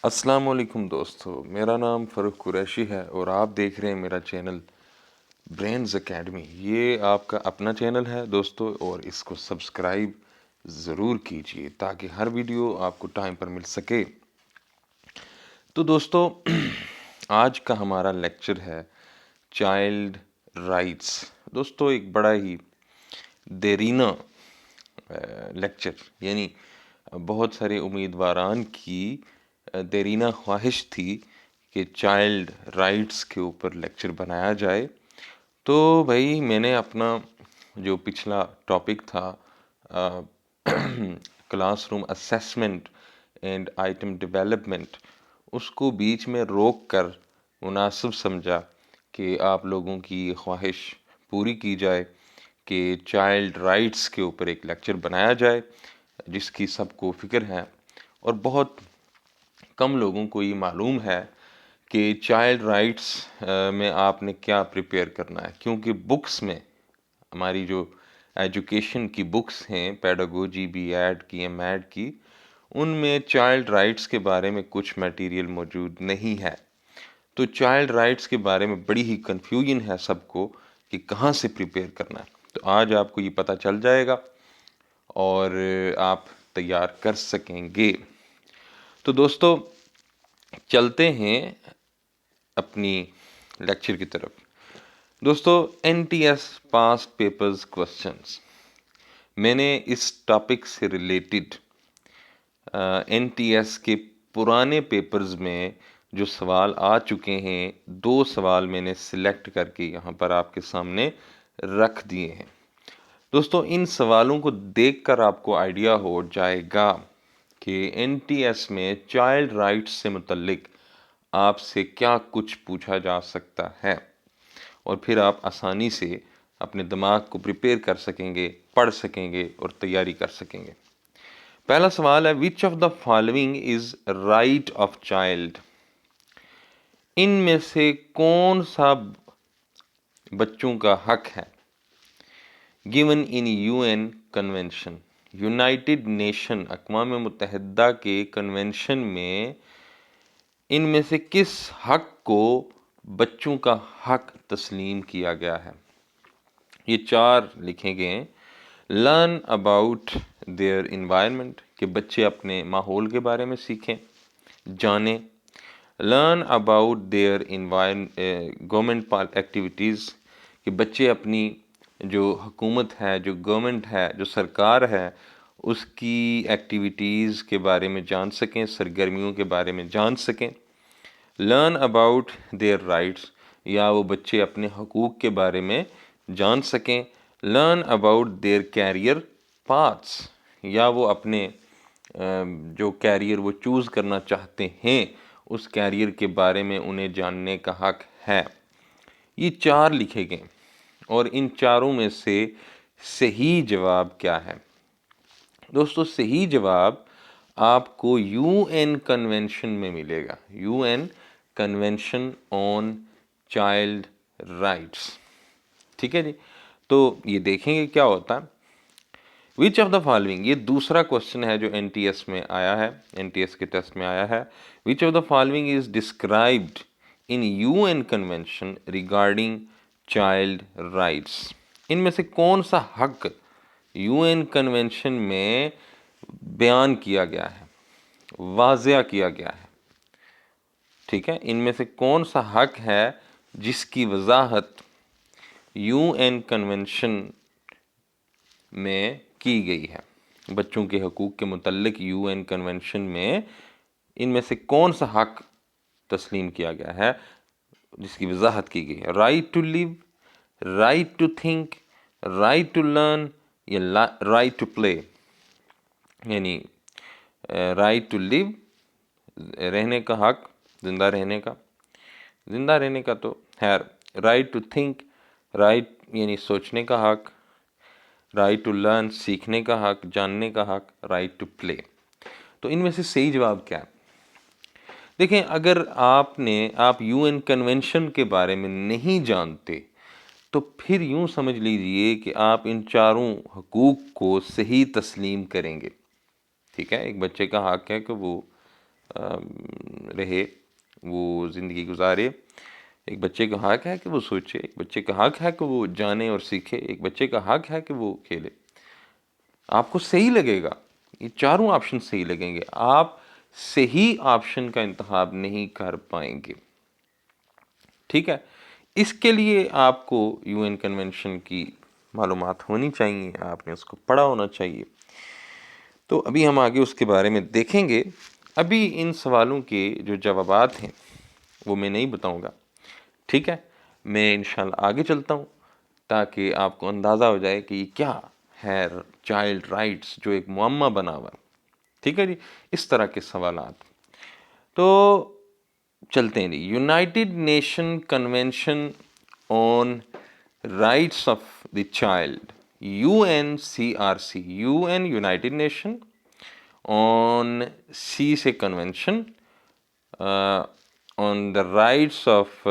अस्सलाम वालेकुम दोस्तों, मेरा नाम फ़ारूक कुरैशी है और आप देख रहे हैं मेरा चैनल ब्रेन्स एकेडमी। ये आपका अपना चैनल है दोस्तों और इसको सब्सक्राइब ज़रूर कीजिए ताकि हर वीडियो आपको टाइम पर मिल सके। तो दोस्तों आज का हमारा लेक्चर है चाइल्ड राइट्स। दोस्तों एक बड़ा ही देरीना लेक्चर, यानी बहुत सारे उम्मीदवारान की देरीना ख्वाहिश थी कि चाइल्ड राइट्स के ऊपर लेक्चर बनाया जाए। तो भाई मैंने अपना जो पिछला टॉपिक था classroom assessment and item development, उसको बीच में रोक कर मुनासिब समझा कि आप लोगों की ये ख्वाहिश पूरी की जाए कि चाइल्ड राइट्स के ऊपर एक लेक्चर बनाया जाए जिसकी सबको फ़िक्र है और बहुत कम लोगों को ये मालूम है कि चाइल्ड राइट्स में आपने क्या प्रिपेयर करना है। क्योंकि बुक्स में हमारी जो एजुकेशन की बुक्स हैं, पेडागोजी बीएड की, एमएड की, उनमें चाइल्ड राइट्स के बारे में कुछ मटेरियल मौजूद नहीं है। तो चाइल्ड राइट्स के बारे में बड़ी ही कन्फ्यूजन है सबको कि कहाँ से प्रिपेयर करना है। तो आज आपको ये पता चल जाएगा और आप तैयार कर सकेंगे। तो दोस्तों चलते हैं अपनी लेक्चर की तरफ। दोस्तों एनटीएस पास पेपर्स क्वेश्चंस, मैंने इस टॉपिक से रिलेटेड एनटीएस के पुराने पेपर्स में जो सवाल आ चुके हैं, 2 सवाल मैंने सिलेक्ट करके यहाँ पर आपके सामने रख दिए हैं। दोस्तों इन सवालों को देखकर आपको आइडिया हो जाएगा कि एनटीएस में चाइल्ड राइट्स से मुतल्लिक आपसे क्या कुछ पूछा जा सकता है और फिर आप आसानी से अपने दिमाग को प्रिपेयर कर सकेंगे, पढ़ सकेंगे और तैयारी कर सकेंगे। पहला सवाल है, which of the following is right of child? इनमें से कौन सा बच्चों का हक है? Given in UN convention, united nation अक़वाम मुत्तहिदा के कन्वेंशन में इनमें से किस हक को बच्चों का हक तस्लीम किया गया है? ये 4 लिखे गए हैं। लर्न अबाउट देयर इन्वायरमेंट, कि बच्चे अपने माहौल के बारे में सीखें, जानें। Learn about there government activities, कि बच्चे अपनी जो हुकूमत है, जो गवर्नमेंट है, जो सरकार है, उसकी एक्टिविटीज़ के बारे में जान सकें, सरगर्मियों के बारे में जान सकें। लर्न अबाउट देयर राइट्स, या वो बच्चे अपने हकूक़ के बारे में जान सकें। Learn about their career paths, या वो अपने जो कैरियर वो चूज़ करना चाहते हैं उस कैरियर के बारे में उन्हें जानने का हक है। ये 4 लिखे गए और इन चारों में से सही जवाब क्या है? दोस्तों सही जवाब आपको यूएन कन्वेंशन में मिलेगा, UN convention on child rights. ठीक है जी। तो ये देखेंगे क्या होता है। विच ऑफ द फॉलोइंग, ये दूसरा क्वेश्चन है जो एनटीएस में आया है, एनटीएस के टेस्ट में आया है। Which of the following is described in UN convention regarding child rights? इनमें से कौन सा हक यूएन कन्वेंशन में बयान किया गया है, वाज़िया किया गया है? ठीक है, इनमें से कौन सा हक है जिसकी वजाहत यूएन कन्वेंशन में की गई है? बच्चों के हकूक़ के मुतल्लिक यूएन कन्वेंशन में इनमें से कौन सा हक तस्लीम किया गया है जिसकी वजाहत की गई है? Right to live, right to think, right to learn, या राइट टू प्ले। यानी राइट टू लिव, रहने का हक, जिंदा रहने का, जिंदा रहने का तो है। राइट टू थिंक, राइट यानी सोचने का हक। राइट टू लर्न, सीखने का हक, जानने का हक। Right to play. तो इनमें से सही जवाब क्या है? देखें, अगर आप यूएन कन्वेंशन के बारे में नहीं जानते तो फिर यूं समझ लीजिए कि आप इन चारों हकूक़ को सही तस्लीम करेंगे। ठीक है, एक बच्चे का हक है कि वो रहे, वो ज़िंदगी गुजारे। एक बच्चे का हक है कि वो सोचे, एक बच्चे का हक है कि वो जाने और सीखे, एक बच्चे का हक है कि वो खेले। आपको सही लगेगा, ये चारों ऑप्शन सही लगेंगे, आप सही ऑप्शन का इंतखाब नहीं कर पाएंगे। ठीक है, इसके लिए आपको यूएन कन्वेंशन की मालूमात होनी चाहिए, आपने उसको पढ़ा होना चाहिए। तो अभी हम आगे उसके बारे में देखेंगे। अभी इन सवालों के जो जवाबात हैं वो मैं नहीं बताऊंगा। ठीक है, मैं इंशाल्लाह आगे चलता हूँ ताकि आपको अंदाज़ा हो जाए कि ये क्या है चाइल्ड राइट्स, जो एक मुअम्मा बना हुआ। ठीक है जी, इस तरह के सवालात। तो चलते हैं जी। United nation convention on rights of the child, UNCRC, UN united nation, on सी से convention on the rights of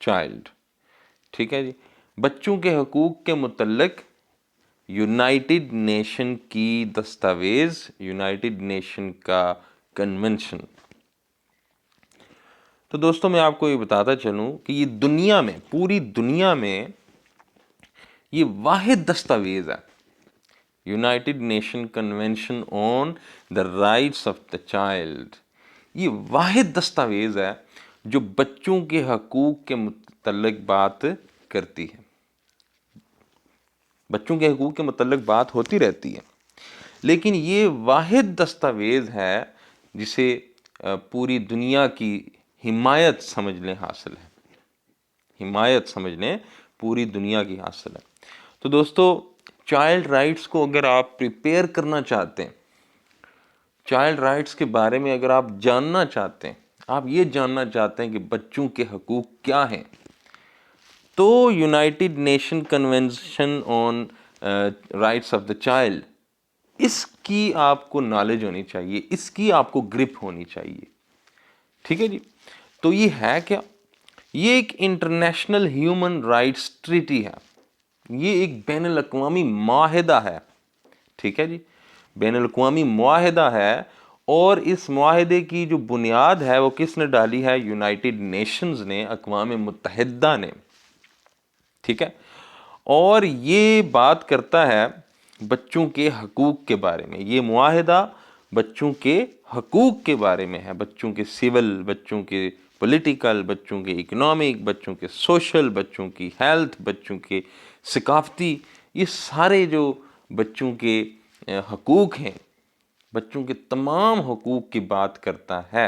child. ठीक है जी, बच्चों के हकूक़ के मुतल्लिक़ यूनाइटेड नेशन की दस्तावेज़, यूनाइटेड नेशन का कन्वेंशन। तो दोस्तों मैं आपको ये बताता चलूँ कि ये दुनिया में, पूरी दुनिया में ये वाहिद दस्तावेज़ है, United nation convention on the rights of the child. ये वाहिद दस्तावेज़ है जो बच्चों के हकूक़ के मुतल्लिक़ बात करती है। बच्चों के हकूक़ के मुतल्लिक़ बात होती रहती है, लेकिन ये वाहिद दस्तावेज़ है जिसे पूरी दुनिया की हिमायत समझ लें हासिल है, हिमायत समझ लें पूरी दुनिया की हासिल है। तो दोस्तों चाइल्ड राइट्स को अगर आप प्रिपेयर करना चाहते हैं, चाइल्ड राइट्स के बारे में अगर आप जानना चाहते हैं, आप ये जानना चाहते हैं कि बच्चों के हकूक़ क्या हैं, तो United nation convention on rights of the child, इसकी आपको नॉलेज होनी चाहिए, इसकी आपको ग्रिप होनी चाहिए। ठीक है जी, तो ये है क्या? ये एक इंटरनेशनल ह्यूमन राइट्स ट्रीटी है, ये एक बैनुल अक़वामी मुआहिदा है। ठीक है जी, बैनुल अक़वामी मुआहिदा है, और इस मुआहिदे की जो बुनियाद है वो किसने डाली है? यूनाइटेड नेशंस ने, अक़वाम मुत्तहिदा ने। ठीक है, और ये बात करता है बच्चों के हकूक़ के बारे में। ये मुआहिदा बच्चों के हकूक़ के बारे में है, बच्चों के सिविल, बच्चों के पॉलिटिकल, बच्चों के इकोनॉमिक, बच्चों के सोशल, बच्चों की हेल्थ, बच्चों के सकाफ़ती, ये सारे जो बच्चों के हकूक़ हैं, बच्चों के तमाम हकूक़ की बात करता है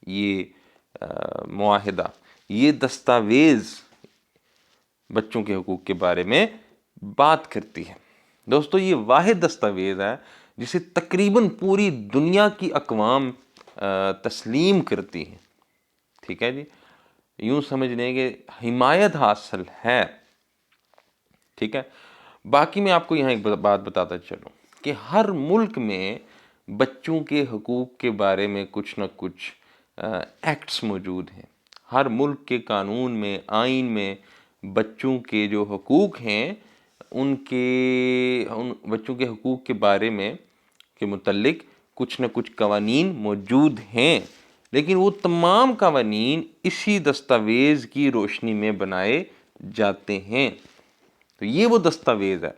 ये मुआहिदा। ये दस्तावेज़ बच्चों के हकूक़ के बारे में बात करती है। दोस्तों ये वाहिद दस्तावेज़ है जिसे तकरीबन पूरी दुनिया की अक़वाम तस्लीम करती हैं। ठीक है जी, यूँ समझ लें कि हिमायत हासिल है। ठीक है, बाकी मैं आपको यहाँ एक बात बताता चलूँ कि हर मुल्क में बच्चों के हकूक़ के बारे में कुछ न कुछ एक्ट्स मौजूद हैं। हर मुल्क के कानून में, आइन में बच्चों के जो हकूक़ हैं, उन बच्चों के हकूक़ के बारे में के मुतल्लिक़ कुछ न कुछ कवानीन मौजूद हैं, लेकिन वो तमाम कवानीन इसी दस्तावेज़ की रोशनी में बनाए जाते हैं। तो ये वो दस्तावेज़ है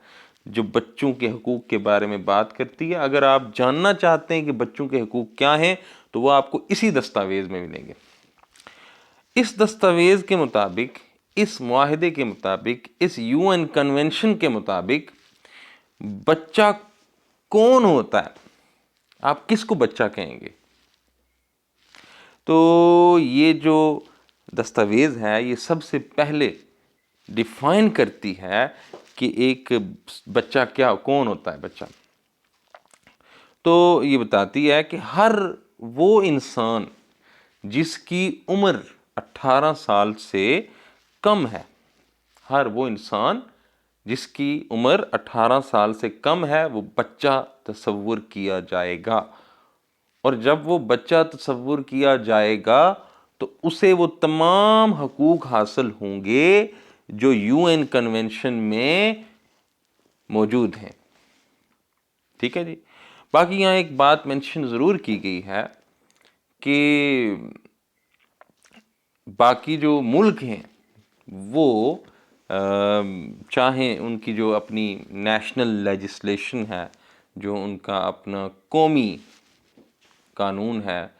जो बच्चों के हकूक़ के बारे में बात करती है। अगर आप जानना चाहते हैं कि बच्चों के हकूक़ क्या हैं, तो वो आपको इसी दस्तावेज़ में मिलेंगे। इस दस्तावेज़ के मुताबिक, इस मुआहिदे के मुताबिक, इस UN कन्वेंशन के मुताबिक बच्चा कौन होता है? आप किसको बच्चा कहेंगे? तो ये जो दस्तावेज़ है ये सबसे पहले डिफ़ाइन करती है कि एक बच्चा क्या, कौन होता है बच्चा। तो ये बताती है कि हर वो इंसान जिसकी उम्र 18 साल से कम है, हर वो इंसान जिसकी उम्र 18 साल से कम है, वो बच्चा तस्वुर किया जाएगा। और जब वो बच्चा तस्वुर किया जाएगा तो उसे वो तमाम हकूक़ हासिल होंगे जो UN कन्वेंशन में मौजूद हैं। ठीक है जी, बाकी यहाँ एक बात मेंशन ज़रूर की गई है कि बाकी जो मुल्क हैं वो चाहें उनकी जो अपनी नेशनल लेजिस्लेशन है, जो उनका अपना कौमी कानून है,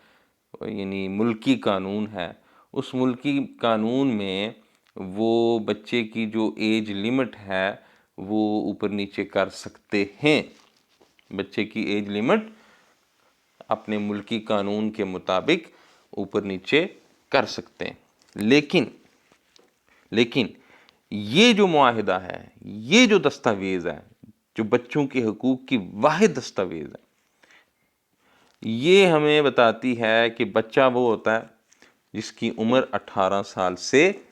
यानी मुल्की कानून है, उस मुल्की कानून में वो बच्चे की जो एज लिमिट है वो ऊपर नीचे कर सकते हैं। बच्चे की एज लिमिट अपने मुल्की कानून के मुताबिक ऊपर नीचे कर सकते हैं। लेकिन ये जो मुआहिदा है, ये जो दस्तावेज़ है, जो बच्चों के हकूक़ की वाहिद दस्तावेज़ है, ये हमें बताती है कि बच्चा वो होता है जिसकी उम्र 18 साल से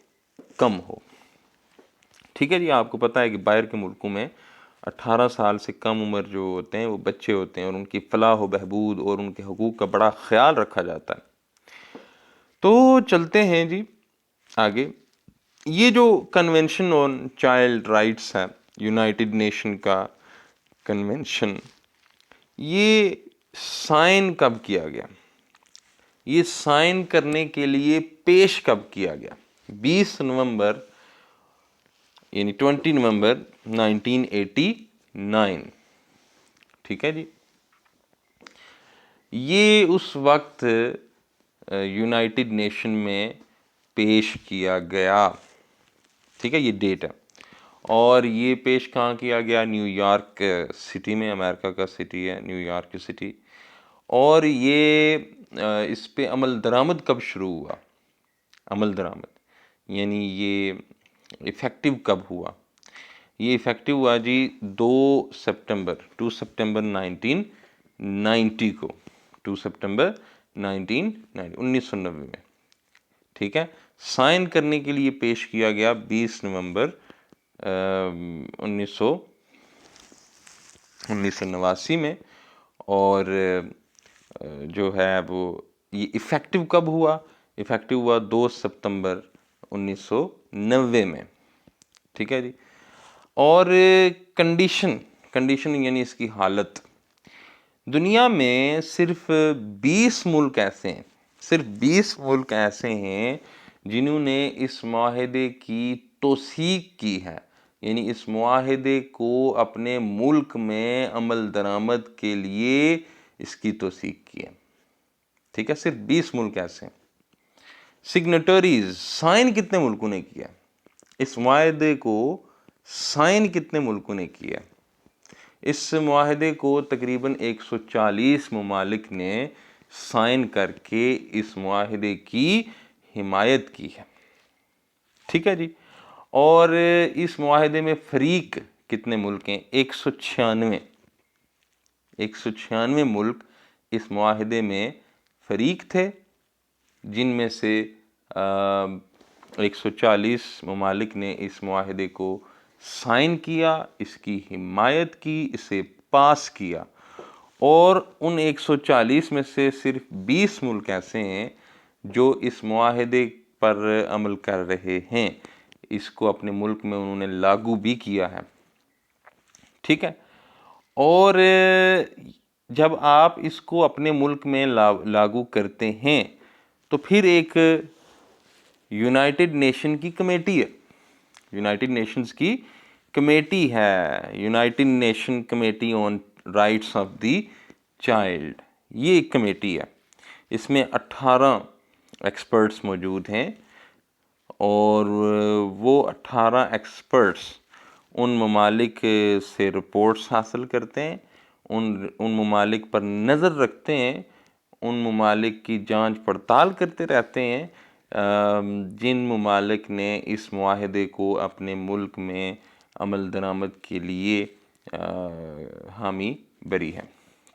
कम हो। ठीक है जी, आपको पता है कि बाहर के मुल्कों में 18 साल से कम उम्र जो होते हैं वो बच्चे होते हैं और उनकी फलाह व बहबूद और उनके हकूक़ का बड़ा ख्याल रखा जाता है। तो चलते हैं जी आगे। ये जो कन्वेंशन ऑन चाइल्ड राइट्स है, यूनाइटेड नेशन का कन्वेंशन, ये साइन कब किया गया? ये साइन करने के लिए पेश कब किया गया? 20 नवंबर यानी 20 नवंबर 1989। ठीक है जी, ये उस वक्त यूनाइटेड नेशन में पेश किया गया। ठीक है, ये डेट है। और ये पेश कहाँ किया गया? न्यूयॉर्क सिटी में, अमेरिका का सिटी है न्यूयॉर्क सिटी। और ये इस पे अमल दरामद कब शुरू हुआ? अमल दरामद यानी ये इफ़ेक्टिव कब हुआ? ये इफ़ेक्टिव हुआ जी 2 सितंबर 1990 को, 2 सितंबर 1990 में। ठीक है, साइन करने के लिए पेश किया गया 20 नवंबर 1989 में। और जो है वो ये इफ़ेक्टिव कब हुआ? इफ़ेक्टिव हुआ 2 सितंबर 1990 में। ठीक है जी। और कंडीशन यानी इसकी हालत, दुनिया में सिर्फ 20 मुल्क ऐसे हैं, सिर्फ 20 मुल्क ऐसे हैं जिन्होंने इस मुआहदे की तौसीक की है, यानी इस मुआहदे को अपने मुल्क में अमल दरामद के लिए इसकी तौसीक की है। ठीक है, सिर्फ 20 मुल्क ऐसे हैं। सिग्नेटरीज, साइन कितने मुल्कों ने किया? इस मुआहदे को साइन कितने मुल्कों ने किया? इस मुआहदे को तकरीबन 140 ममालिक ने साइन करके इस मुआहदे की हिमायत की है। ठीक है जी। और इस मुआहदे में फरीक कितने मुल्क हैं? 196 मुल्क इस मुआहदे में फरीक थे, जिनमें से 140 ममालिक ने इस मुआहदे को साइन किया, इसकी हिमायत की, इसे पास किया। और उन 140 में से सिर्फ 20 मुल्क ऐसे हैं जो इस मुआहदे पर अमल कर रहे हैं, इसको अपने मुल्क में उन्होंने लागू भी किया है। ठीक है, और जब आप इसको अपने मुल्क में लागू करते हैं तो फिर एक यूनाइटेड नेशन की कमेटी है, यूनाइटेड नेशंस की कमेटी है, United nation committee on rights of the child. ये एक कमेटी है, इसमें 18 एक्सपर्ट्स मौजूद हैं और वो 18 एक्सपर्ट्स उन ममालिक से रिपोर्ट्स हासिल करते हैं, उन ममालिक पर नज़र रखते हैं, उन ममालिक की जांच पड़ताल करते रहते हैं जिन ममालिक ने इस मुआहदे को अपने मुल्क में अमल दरामद के लिए हामी भरी है।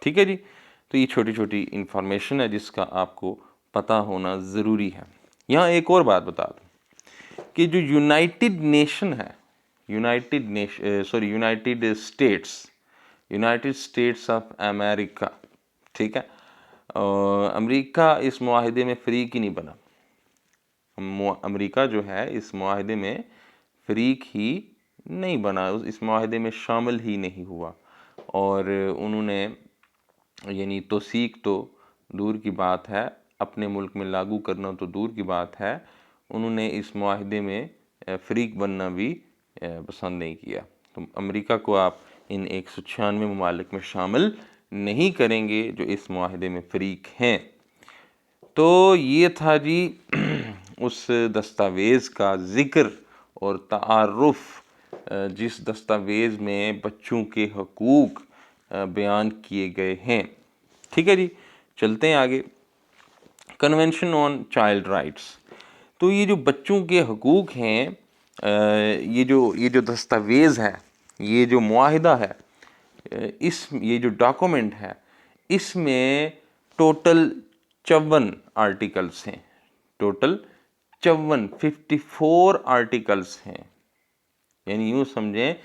ठीक है जी, तो ये छोटी छोटी इंफॉर्मेशन है जिसका आपको पता होना ज़रूरी है। यहाँ एक और बात बता दूँ कि जो यूनाइटेड नेशन है, यूनाइटेड स्टेट्स ऑफ अमेरिका, ठीक है, अमेरिका इस मुआहदे में फ़रीक ही नहीं बना। अमेरिका जो है इस मुआहदे में फ़रीक ही नहीं बना, इस मुआहदे में शामिल ही नहीं हुआ। और उन्होंने यानी तौसीक तो दूर की बात है, अपने मुल्क में लागू करना तो दूर की बात है, उन्होंने इस मुआहदे में फ़रीक बनना भी पसंद नहीं किया। तो अमेरिका को आप इन 196 ममालिक में शामिल नहीं करेंगे जो इस मुआहदे में फ़रीक हैं। तो ये था जी उस दस्तावेज़ का ज़िक्र और तारुफ़ जिस दस्तावेज़ में बच्चों के हकूक़ बयान किए गए हैं। ठीक है जी, चलते हैं आगे। Convention on child rights. तो ये जो बच्चों के हकूक़ हैं, ये जो दस्तावेज़ है, ये जो मुआहिदा है, ये जो डॉक्यूमेंट है, इसमें टोटल 54 आर्टिकल्स हैं। टोटल 54 आर्टिकल्स हैं। यानी यूँ समझें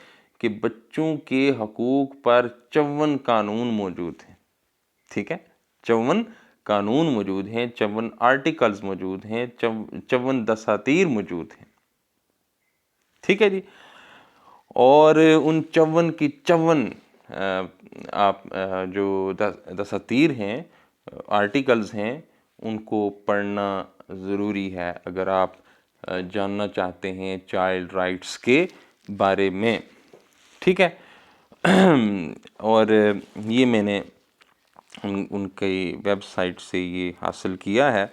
कि बच्चों के हकूक़ पर 54 कानून मौजूद हैं। ठीक है, 54 कानून मौजूद हैं, 54 आर्टिकल्स मौजूद हैं, 54 दसातीर मौजूद हैं। ठीक है जी। और उन 54 की 54 आप जो दसातीर हैं, आर्टिकल्स हैं, उनको पढ़ना ज़रूरी है अगर आप जानना चाहते हैं चाइल्ड राइट्स के बारे में। ठीक है। और ये मैंने उनकी वेबसाइट से ये हासिल किया है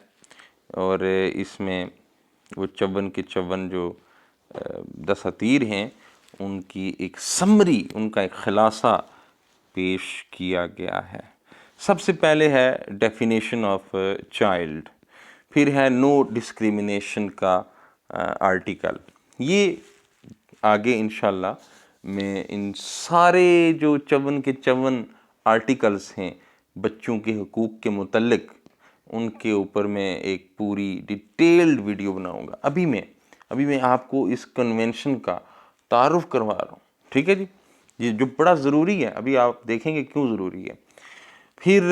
और इसमें वो 54 के 54 जो दसातीर हैं उनकी एक समरी, उनका एक ख़ुलासा पेश किया गया है। सबसे पहले है डेफिनेशन ऑफ चाइल्ड, फिर है नो डिस्क्रिमिनेशन का आर्टिकल। ये आगे इंशाल्लाह मैं इन सारे जो 54 के 54 आर्टिकल्स हैं बच्चों के हकूक़ के मुतल्लिक, उनके ऊपर मैं एक पूरी डिटेल्ड वीडियो बनाऊंगा। अभी मैं आपको इस कन्वेंशन का तारुफ़ करवा रहा हूँ। ठीक है जी, ये जो बड़ा ज़रूरी है, अभी आप देखेंगे क्यों ज़रूरी है। फिर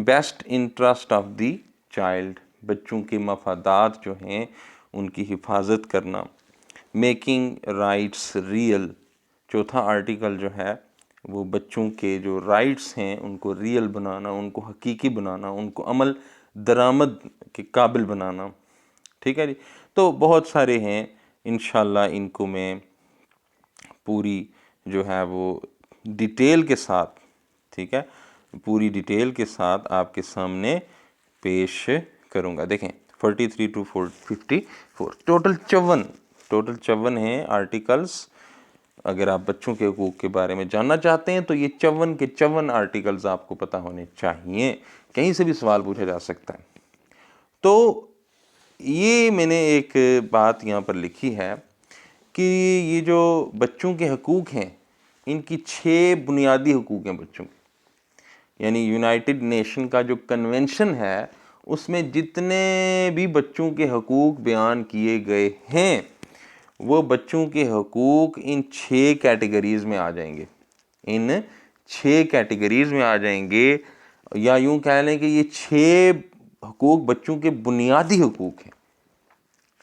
best interest of the child, बच्चों के मफादात जो हैं उनकी हिफाजत करना। मेकिंग राइट्स रियल, चौथा आर्टिकल जो है वो बच्चों के जो राइट्स हैं उनको रियल बनाना, उनको हकीकी बनाना, उनको अमल दरामद के काबिल बनाना। ठीक है जी। तो बहुत सारे हैं, इंशाल्लाह इनको मैं पूरी जो है वो डिटेल के साथ, ठीक है, पूरी डिटेल के साथ आपके सामने पेश करूंगा। देखें 43 टू 54 टोटल 54 हैं आर्टिकल्स। अगर आप बच्चों के हकूक़ के बारे में जानना चाहते हैं तो ये 54 के 54 आर्टिकल्स आपको पता होने चाहिए। कहीं से भी सवाल पूछा जा सकता है। तो ये मैंने एक बात यहाँ पर लिखी है कि ये जो बच्चों के हकूक़ हैं इनकी 6 बुनियादी हकूक़ हैं बच्चों के। यानी यूनाइटेड नेशन का जो कन्वेंशन है उसमें जितने भी बच्चों के हकूक़ बयान किए गए हैं वो बच्चों के हकूक़ इन 6 कैटेगरीज़ में आ जाएंगे। इन 6 कैटेगरीज़ में आ जाएंगे, या यूँ कह लें कि ये 6 हकूक़ बच्चों के बुनियादी हकूक़ हैं।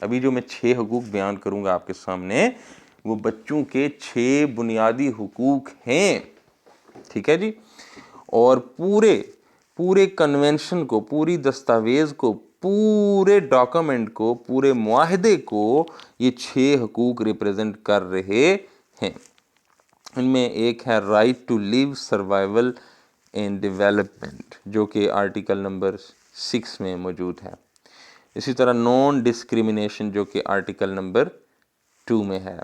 अभी जो मैं 6 हकूक़ बयान करूँगा आपके सामने वो बच्चों के 6 बुनियादी हकूक़ हैं। ठीक है जी। और पूरे कन्वेंशन को, पूरी दस्तावेज़ को, पूरे डॉक्यूमेंट को, पूरे मुआहदे को ये 6 हकूक़ रिप्रेजेंट कर रहे हैं। इनमें एक है right to live, survival and development, जो कि आर्टिकल नंबर 6 में मौजूद है। इसी तरह नॉन डिस्क्रिमिनेशन जो कि आर्टिकल नंबर 2 में है।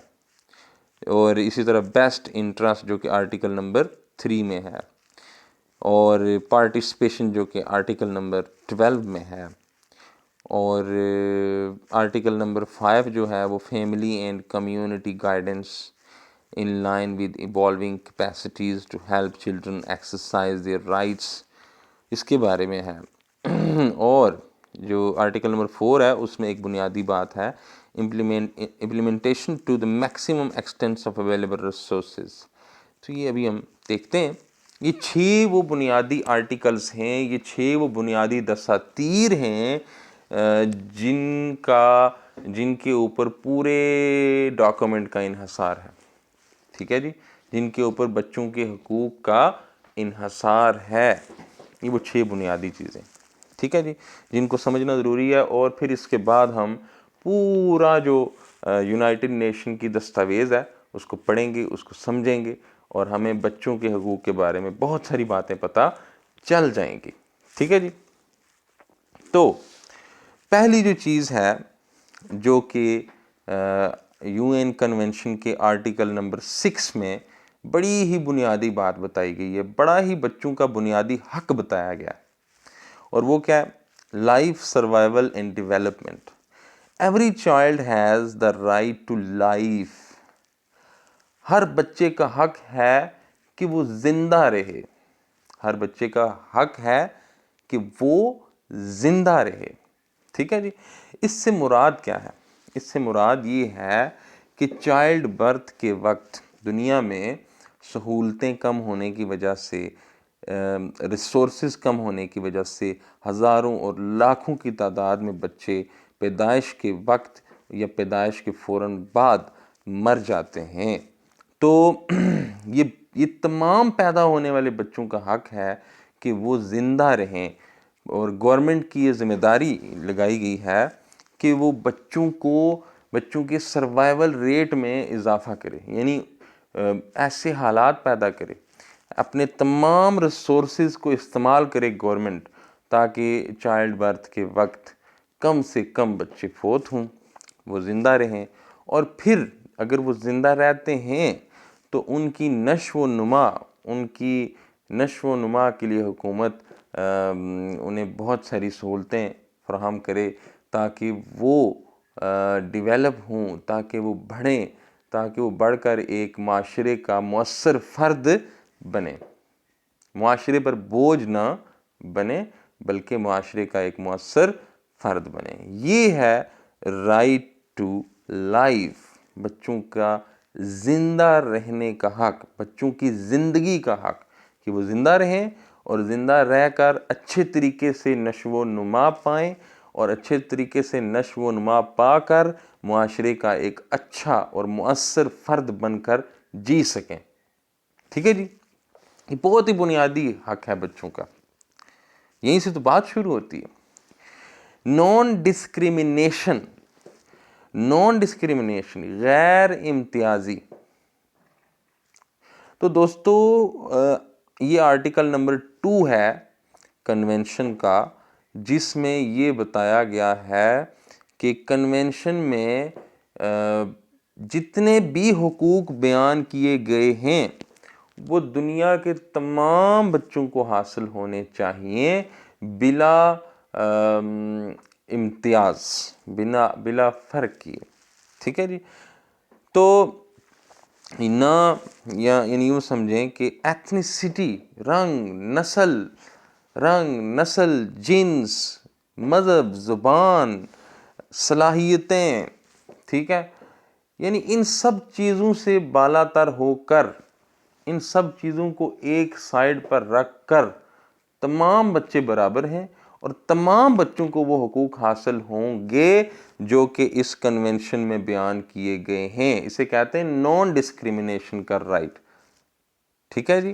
और इसी तरह बेस्ट इंटरेस्ट जो कि आर्टिकल नंबर 3 में है। और पार्टिसिपेशन जो कि आर्टिकल नंबर 12 में है। और आर्टिकल नंबर 5 जो है वो family and community guidance in line with evolving capacities to help children exercise their rights, इसके बारे में है। और जो आर्टिकल नंबर 4 है उसमें एक बुनियादी बात है implementation to the maximum extents of available resources. तो ये अभी हम देखते हैं। ये 6 वो बुनियादी आर्टिकल्स हैं, ये 6 वो बुनियादी दसातीर हैं जिनके ऊपर पूरे डॉक्यूमेंट का इन्हसार है। ठीक है जी, जिनके ऊपर बच्चों के हकूक़ का इन्हसार है। ये वो 6 बुनियादी चीज़ें। ठीक है जी, जिनको समझना ज़रूरी है। और फिर इसके बाद हम पूरा जो यूनाइटेड नेशन की दस्तावेज़ है उसको पढ़ेंगे, उसको समझेंगे और हमें बच्चों के हकूक़ के बारे में बहुत सारी बातें पता चल जाएंगी। ठीक है जी। तो पहली जो चीज़ है जो कि यूएन कन्वेंशन के आर्टिकल नंबर 6 में बड़ी ही बुनियादी बात बताई गई है, बड़ा ही बच्चों का बुनियादी हक बताया गया है, और वो क्या है? Life, survival and development. Every child has the right to life. हर बच्चे का हक है कि वो जिंदा रहे। हर बच्चे का हक है कि वो जिंदा रहे। ठीक है जी। इससे मुराद क्या है? इससे मुराद ये है कि चाइल्ड बर्थ के वक्त दुनिया में सहूलतें कम होने की वजह से, रिसोर्सेज कम होने की वजह से हज़ारों और लाखों की तादाद में बच्चे पैदाइश के वक्त या पैदाइश के फ़ौरन बाद मर जाते हैं। तो ये तमाम पैदा होने वाले बच्चों का हक है कि वो ज़िंदा रहें, और गवर्नमेंट की ये ज़िम्मेदारी लगाई गई है कि वो बच्चों के सर्वाइवल रेट में इजाफ़ा करे, यानी ऐसे हालात पैदा करे, अपने तमाम रिसोर्सेज को इस्तेमाल करे गवर्नमेंट, ताकि चाइल्ड बर्थ के वक्त कम से कम बच्चे फोत हों, वो ज़िंदा रहें। और फिर अगर वो ज़िंदा रहते हैं तो उनकी नश्व व नुमा के लिए हुकूमत उन्हें बहुत सारी सहूलतें फराहम करे, ताकि वो डेवलप हों, ताकि वो बढ़ें, ताकि वो बढ़कर एक माशरे का मुअस्सर फ़र्द बने, मुआशरे पर बोझ ना बने, बल्कि मुआशरे का एक मुअस्सर फ़र्द बने। ये है राइट टू लाइफ, बच्चों का ज़िंदा रहने का हक, बच्चों की ज़िंदगी का हक, कि वो ज़िंदा रहें और ज़िंदा रहकर अच्छे तरीके से नश्व नुमा पाएँ, और अच्छे तरीके से नश्व नुमा पाकर मुआशरे का एक अच्छा और मुअस्सर फ़र्द बनकर जी सकें। ठीक है जी। ये बहुत ही बुनियादी हक है बच्चों का, यहीं से तो बात शुरू होती है। नॉन डिस्क्रिमिनेशन, गैर इम्तियाजी। तो दोस्तों ये आर्टिकल नंबर 2 है कन्वेंशन का, जिसमें ये बताया गया है कि कन्वेंशन में जितने भी हुकूक बयान किए गए हैं वो दुनिया के तमाम बच्चों को हासिल होने चाहिए, बिला इम्तियाज, बिला फ़र्क किए। ठीक है जी। तो ना यानी यूँ समझें कि एथनिसिटी, रंग, नस्ल, जिन्स, मज़हब, ज़ुबान, सलाहियतें, ठीक है, यानी इन सब चीज़ों से बालातर होकर, इन सब चीज़ों को एक साइड पर रख कर तमाम बच्चे बराबर हैं, और तमाम बच्चों को वो हुकूक हासिल होंगे जो कि इस कन्वेंशन में बयान किए गए हैं। इसे कहते हैं नॉन डिस्क्रिमिनेशन का राइट। ठीक है जी।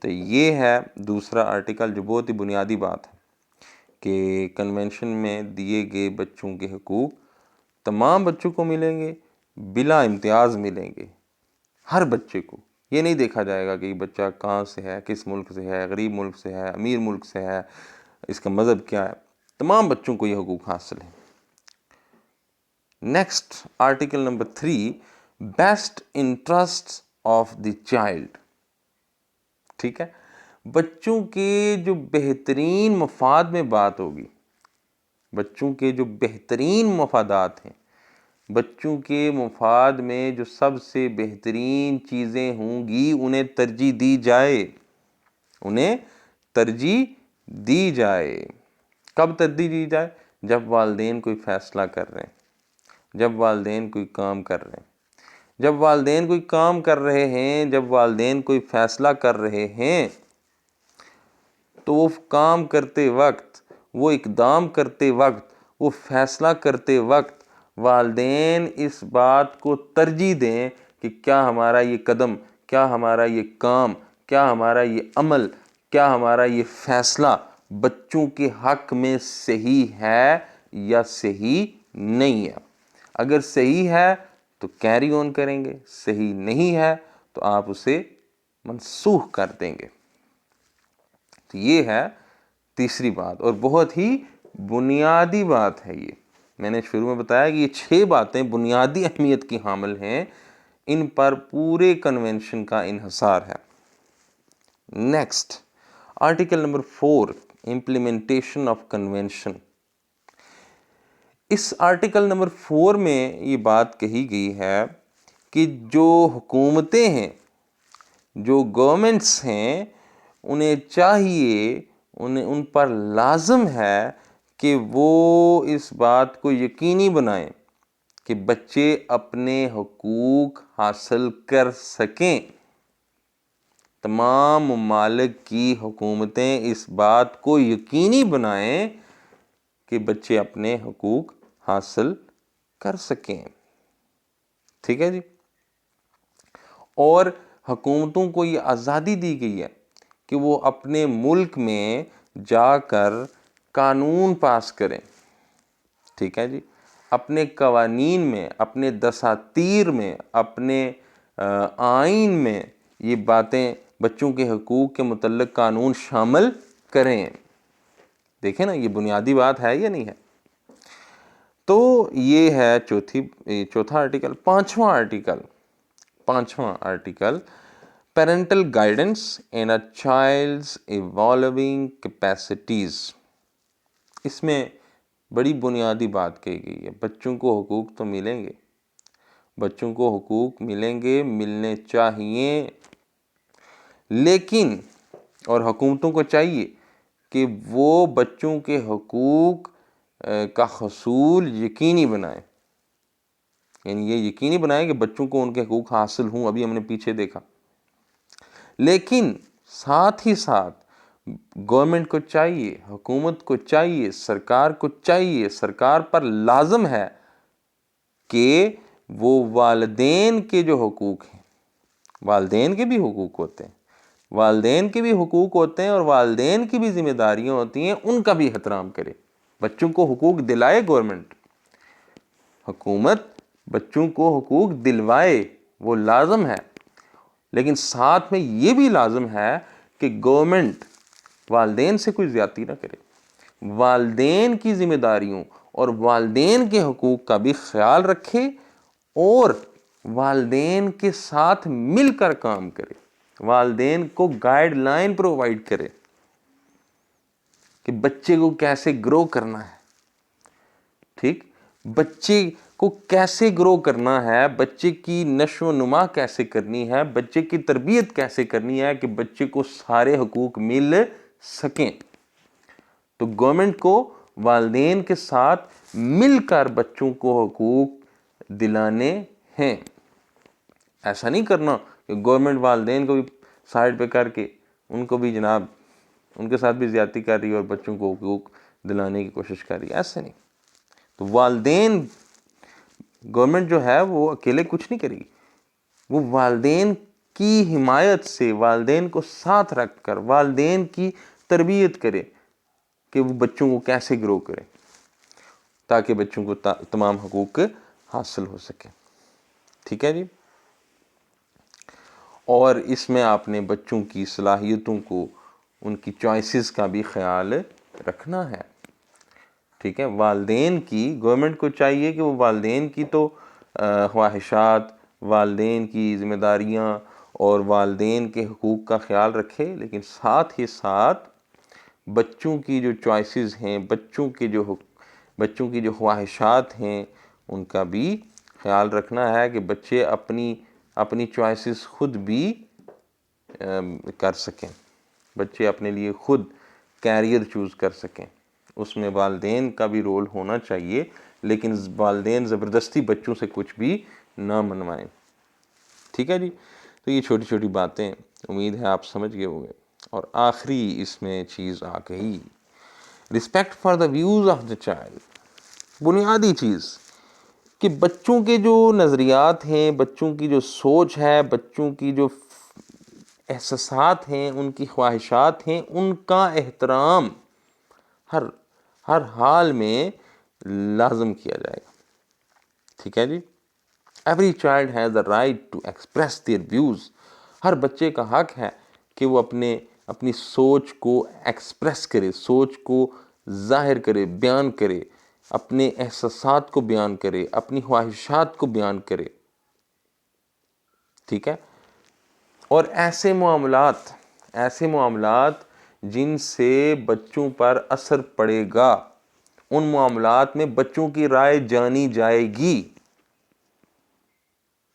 तो ये है दूसरा आर्टिकल, जो बहुत ही बुनियादी बात है कि कन्वेंशन में दिए गए बच्चों के हुकूक तमाम बच्चों को मिलेंगे, बिला इम्तियाज़ मिलेंगे हर बच्चे को। ये नहीं देखा जाएगा कि बच्चा कहाँ से है, किस मुल्क से है, गरीब मुल्क से है, अमीर मुल्क से है, इसका मज़हब क्या है, तमाम बच्चों को ये हुकूक हासिल है। Next article number 3, best interest of the child. ठीक है, बच्चों के जो बेहतरीन मफाद में बात होगी, बच्चों के जो बेहतरीन मफादात हैं, बच्चों के मफाद में जो सबसे बेहतरीन चीज़ें होंगी उन्हें तरजीह दी जाए, उन्हें तरजीह दी जाए। कब तरजीह दी जाए? जब वालिदैन कोई फ़ैसला कर रहे हैं, जब वालिदैन कोई काम कर रहे हैं, जब वालिदैन कोई काम कर रहे हैं, जब वालिदैन कोई फ़ैसला कर रहे हैं, तो वो काम करते वक्त, वो इक़दाम करते वक्त, वो फ़ैसला करते वक्त वालिदैन इस बात को तरजीह दें कि क्या हमारा ये कदम, क्या हमारा ये काम, क्या हमारा ये अमल, क्या हमारा ये फ़ैसला बच्चों के हक में सही है या सही नहीं है। अगर सही है तो कैरी ऑन करेंगे, सही नहीं है तो आप उसे मनसूख कर देंगे। तो ये है तीसरी बात और बहुत ही बुनियादी बात है। ये मैंने शुरू में बताया कि ये 6 बातें बुनियादी अहमियत की हामिल हैं, इन पर पूरे कन्वेंशन का इन्हिसार है। Next, article number 4, implementation of convention. इस आर्टिकल नंबर 4 में ये बात कही गई है कि जो हुकूमतें हैं, जो गवर्नमेंट्स हैं, उन्हें चाहिए, उन पर लाजम है कि वो इस बात को यकीनी बनाएं कि बच्चे अपने हुकूक हासिल कर सकें। तमाम ममालिक की हुकूमतें इस बात को यकीनी बनाएं कि बच्चे अपने हुकूक हासिल कर सकें। ठीक है जी। और हुकूमतों को ये आज़ादी दी गई है कि वो अपने मुल्क में जाकर कानून पास करें। ठीक है जी। अपने कवानीन में, अपने दसातीर में, अपने आइन में ये बातें, बच्चों के हुकूक के मुतल्लिक कानून शामिल करें। देखें ना, ये बुनियादी बात है या नहीं है। तो ये है चौथा आर्टिकल। पांचवा article, parental guidance in a child's evolving capacities. इसमें बड़ी बुनियादी बात कही गई है। बच्चों को हुकूक तो मिलेंगे, बच्चों को हुकूक मिलेंगे, मिलने चाहिए, लेकिन और हुकूमतों को चाहिए कि वो बच्चों के हुकूक का हसूल यकीनी बनाएं। यानी ये यकीनी बनाएं कि बच्चों को उनके हुकूक हासिल हों। अभी हमने पीछे देखा। लेकिन साथ ही साथ गवर्नमेंट को चाहिए, हुकूमत को चाहिए, सरकार को चाहिए, सरकार पर लाजम है कि वो वालिदैन के जो हुकूक हैं, वालिदैन के भी हुकूक होते हैं, वालिदैन के भी हुकूक होते हैं और वालिदैन की भी जिम्मेदारियां होती हैं, उनका भी एहतराम करे। बच्चों को हुकूक दिलाए गवर्नमेंट, हुकूमत बच्चों को हुकूक दिलवाए, वो लाजम है। लेकिन साथ में ये भी लाजम है कि गवर्नमेंट वालिदैन से कोई ज्यादती ना करे, वालिदैन की जिम्मेदारियों और वालिदैन के हुकूक का भी ख्याल रखे और वालिदैन के साथ मिलकर काम करे, वालिदैन को गाइडलाइन प्रोवाइड करे कि बच्चे को कैसे ग्रो करना है। ठीक, बच्चे को कैसे ग्रो करना है, बच्चे की नशो नुमा कैसे करनी है, बच्चे की तरबियत कैसे करनी है कि बच्चे को सारे हुकूक मिल सकें। तो गवर्नमेंट को वालिदैन के साथ मिलकर बच्चों को हुकूक दिलाने हैं। ऐसा नहीं करना कि गवर्नमेंट वालिदैन को भी साइड पे करके उनको भी जनाब उनके साथ भी ज्यादती कर रही है और बच्चों को हुकूक दिलाने की कोशिश कर रही है। ऐसे नहीं। तो वालिदैन, गवर्नमेंट जो है वो अकेले कुछ नहीं करेगी, वो वालिदैन की हिमायत से, वालिदैन को साथ रखकर वालिदैन की तरबियत करे कि वो बच्चों को कैसे ग्रो करें ताकि बच्चों को तमाम हुकूक हासिल हो सके। ठीक है जी। और इसमें आपने बच्चों की सलाहियतों को, उनकी चॉइसेस का भी ख्याल रखना है। ठीक है, वालिदैन की, गवर्नमेंट को चाहिए कि वो वालिदैन की तो ख्वाहिशात, वालिदैन की जिम्मेदारियां और वालिदैन के हुकूक का ख्याल रखे, लेकिन साथ ही साथ बच्चों की जो चॉइसेस हैं, बच्चों की जो ख्वाहिशात हैं, उनका भी ख्याल रखना है कि बच्चे अपनी चॉइसेस खुद भी कर सकें, बच्चे अपने लिए खुद कैरियर चूज़ कर सकें। उसमें वालिदैन का भी रोल होना चाहिए, लेकिन वालिदैन ज़बरदस्ती बच्चों से कुछ भी ना मनवाएं। ठीक है जी। तो ये छोटी छोटी बातें उम्मीद है आप समझ गए होंगे। और आखिरी इसमें चीज़ आ गई, respect for the views of the child. बुनियादी चीज़ कि बच्चों के जो नज़रियात हैं, बच्चों की जो सोच है, बच्चों की जो एहसासात हैं, उनकी ख्वाहिशात हैं, उनका एहतराम हर हर हाल में लाजम किया जाएगा। ठीक है जी। Every child has the right to express their views. हर बच्चे का हक है कि वो अपनी सोच को एक्सप्रेस करे, सोच को जाहिर करे, बयान करे, अपने एहसासात को बयान करे, अपनी ख्वाहिशात को बयान करे। ठीक है। और ऐसे मामलात जिनसे बच्चों पर असर पड़ेगा, उन मामलात में बच्चों की राय जानी जाएगी।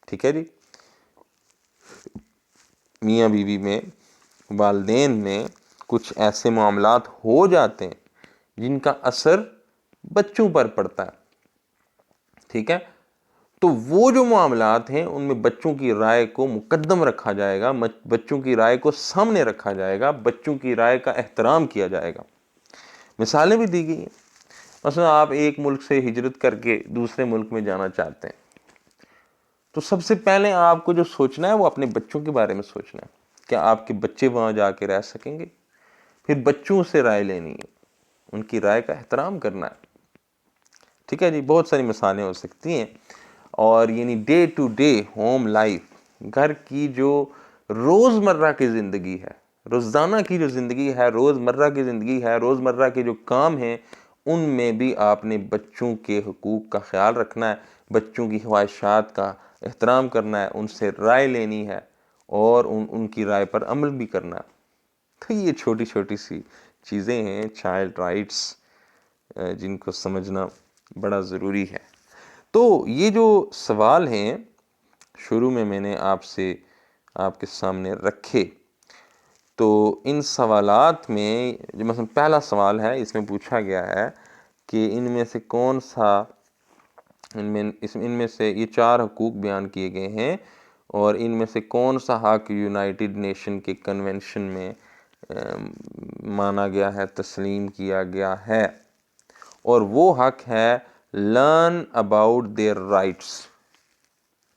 ठीक है जी। मियाँ बीवी में, वालिदैन में कुछ ऐसे मामलात हो जाते हैं जिनका असर बच्चों पर पड़ता है। ठीक है। तो वो जो मामलात हैं उनमें बच्चों की राय को मुकद्दम रखा जाएगा, बच्चों की राय को सामने रखा जाएगा, बच्चों की राय का एहतराम किया जाएगा। मिसालें भी दी गई हैं। मसलन आप एक मुल्क से हिजरत करके दूसरे मुल्क में जाना चाहते हैं, तो सबसे पहले आपको जो सोचना है वो अपने बच्चों के बारे में सोचना है। क्या आपके बच्चे वहां जाके रह सकेंगे? फिर बच्चों से राय लेनी है, उनकी राय का एहतराम करना है। ठीक है जी। बहुत सारी मिसालें हो सकती हैं। और यानी day to day home life, घर की जो रोज़मर्रा की ज़िंदगी है, रोज़ाना की जो ज़िंदगी है, रोज़मर्रा की ज़िंदगी है, रोज़मर्रा के जो काम हैं, उनमें भी आपने बच्चों के हुकूक का ख्याल रखना है, बच्चों की ख्वाहिशात का एहतराम करना है, उनसे राय लेनी है और उनकी राय पर अमल भी करना है। तो ये छोटी छोटी सी चीज़ें हैं चाइल्ड राइट्स, जिनको समझना बड़ा ज़रूरी है। तो ये जो सवाल हैं शुरू में मैंने आपके सामने रखे, तो इन सवालात में जो मतलब पहला सवाल है, इसमें पूछा गया है कि इनमें से कौन सा इनमें से ये 4 हकूक़ बयान किए गए हैं और इनमें से कौन सा हक यूनाइटेड नेशन के कन्वेंशन में माना गया है, तस्लीम किया गया है। और वो हक है लर्न अबाउट देयर राइट्स।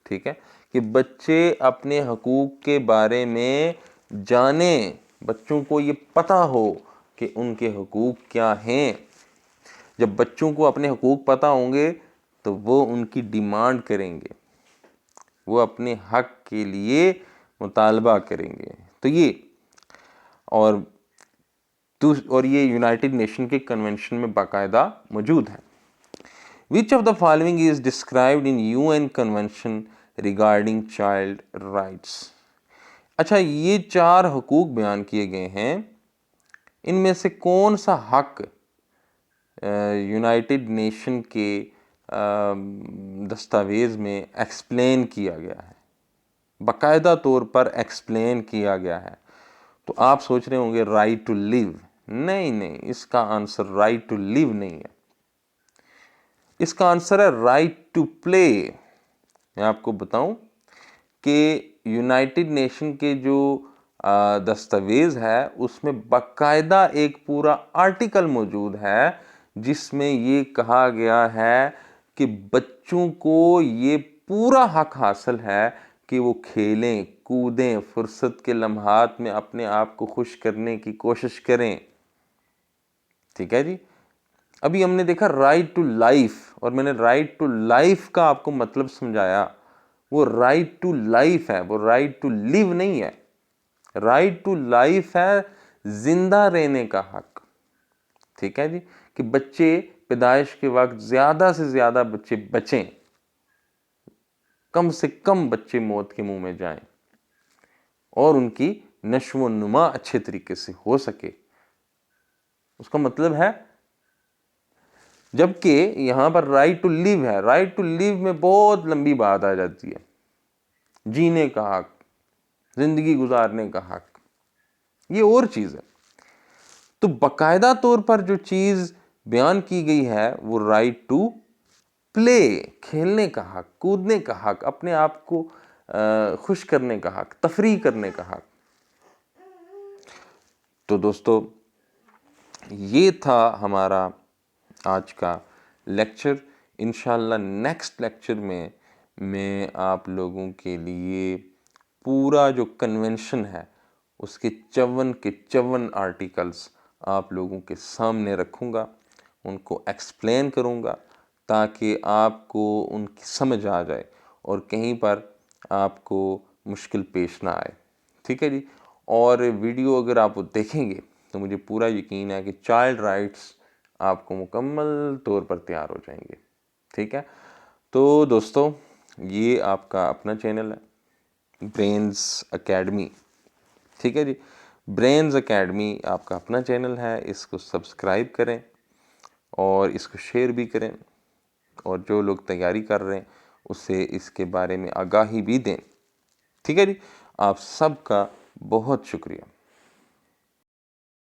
ठीक है, कि बच्चे अपने हकूक़ के बारे में जाने, बच्चों को ये पता हो कि उनके हकूक़ क्या हैं। जब बच्चों को अपने हकूक़ पता होंगे तो वो उनकी डिमांड करेंगे, वो अपने हक के लिए मुतालबा करेंगे। तो ये यूनाइटेड नेशन के कन्वेंशन में बाकायदा मौजूद है। Which of the following is described in UN Convention regarding child rights? अच्छा, ये 4 हकूक़ बयान किए गए हैं, इनमें से कौन सा हक यूनाइटेड नेशन के दस्तावेज़ में एक्सप्लेन किया गया है, बाकायदा तौर पर एक्सप्लेन किया गया है? तो आप सोच रहे होंगे राइट टू लिव। नहीं, इसका आंसर राइट टू लिव नहीं है, इसका आंसर है राइट टू प्ले। मैं आपको बताऊं कि यूनाइटेड नेशन के जो दस्तावेज़ है उसमें बाकायदा एक पूरा आर्टिकल मौजूद है जिसमें ये कहा गया है कि बच्चों को ये पूरा हक हासिल है कि वो खेलें, कूदें, फुर्सत के लम्हात में अपने आप को खुश करने की कोशिश करें। ठीक है जी। अभी हमने देखा राइट टू लाइफ, और मैंने राइट टू लाइफ का आपको मतलब समझाया। वो राइट टू लाइफ है, वो राइट टू लिव नहीं है। राइट टू लाइफ है जिंदा रहने का हक। ठीक है जी, कि बच्चे पैदाइश के वक्त ज्यादा से ज्यादा बच्चे बचें, कम से कम बच्चे मौत के मुंह में जाएं और उनकी नश्व नुमा अच्छे तरीके से हो सके। उसका मतलब है, जबकि यहां पर राइट टू लिव है, राइट टू लिव में बहुत लंबी बात आ जाती है, जीने का हक, जिंदगी गुजारने का हक, ये और चीज है। तो बाकायदा तौर पर जो चीज बयान की गई है वो राइट टू प्ले, खेलने का हक, कूदने का हक, अपने आप को खुश करने का हक, तफरीह करने का हक। तो दोस्तों, ये था हमारा आज का लेक्चर। इंशाल्लाह नेक्स्ट लेक्चर में मैं आप लोगों के लिए पूरा जो कन्वेंशन है उसके 54 के 54 आर्टिकल्स आप लोगों के सामने रखूँगा, उनको एक्सप्लेन करूँगा ताकि आपको उनकी समझ आ जाए और कहीं पर आपको मुश्किल पेश ना आए। ठीक है जी। और वीडियो अगर आप देखेंगे तो मुझे पूरा यकीन है कि चाइल्ड राइट्स आपको मुकम्मल तौर पर तैयार हो जाएंगे। ठीक है। तो दोस्तों, ये आपका अपना चैनल है ब्रेन्स अकेडमी। ठीक है जी। ब्रेन्स अकेडमी आपका अपना चैनल है, इसको सब्सक्राइब करें और इसको शेयर भी करें, और जो लोग तैयारी कर रहे हैं उसे इसके बारे में आगाही भी दें। ठीक है जी। आप सबका बहुत शुक्रिया।